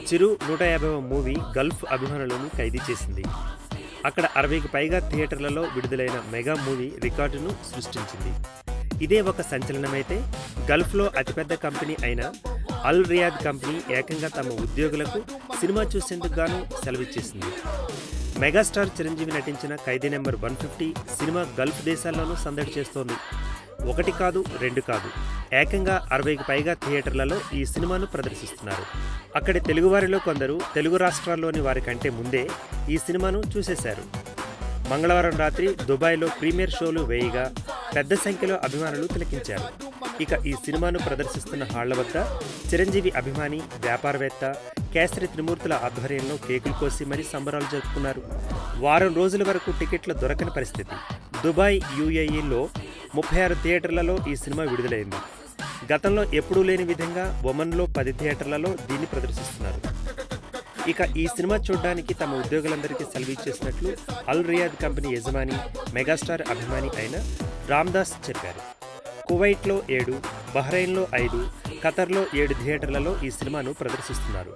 చిరు 150వ movie Gulf అభిమానులను ఖైదీ చేసింది. అక్కడ 60కి పైగా థియేటర్లలో విడుదలైన మెగా మూవీ రికార్డును సృష్టించింది. ఇదే ఒక సంచలనమైతే గల్ఫ్లో అతిపెద్ద కంపెనీ అయిన అల్ రియాద్ కంపెనీ ఏకంగా తమ ఉద్యోగులకు సినిమా చూసేందుకు గాను సెలవిచ్చేసింది. మెగాస్టార్ చిరంజీవి నటించిన ఖైదీ నెంబర్ 150 సినిమా గల్ఫ్ దేశాల్లోనూ సందడి చేస్తోంది. ఒకటి కాదు, రెండు కాదు, ఏకంగా 60కి పైగా థియేటర్లలో ఈ సినిమాను ప్రదర్శిస్తున్నారు. అక్కడి తెలుగువారిలో కొందరు తెలుగు రాష్ట్రాల్లోని వారి కంటే ముందే ఈ సినిమాను చూసేశారు. మంగళవారం రాత్రి దుబాయ్లో ప్రీమియర్ షోలు వేయగా పెద్ద సంఖ్యలో అభిమానులు తిలకించారు. ఇక ఈ సినిమాను ప్రదర్శిస్తున్న హాళ్ల వద్ద చిరంజీవి అభిమాని, వ్యాపారవేత్త కేసరి త్రిమూర్తుల ఆధ్వర్యంలో కేకులు కోసి మరీ సంబరాలు జరుపుకున్నారు. వారం రోజుల వరకు టికెట్లు దొరకని పరిస్థితి. దుబాయ్, యుఏఈలో 36 థియేటర్లలో ఈ సినిమా విడుదలైంది. గతంలో ఎప్పుడూ లేని విధంగా ఒమన్లో 10 థియేటర్లలో దీన్ని ప్రదర్శిస్తున్నారు. ఇక ఈ సినిమా చూడడానికి తమ ఉద్యోగులందరికీ సెలవిచ్చేసినట్లు అల్ రియాద్ కంపెనీ యజమాని, మెగాస్టార్ అభిమాని అయిన రామ్దాస్ చెప్పారు. కువైట్లో 7, బహ్రెయిన్లో 5, ఖతర్లో 7 థియేటర్లలో ఈ సినిమాను ప్రదర్శిస్తున్నారు.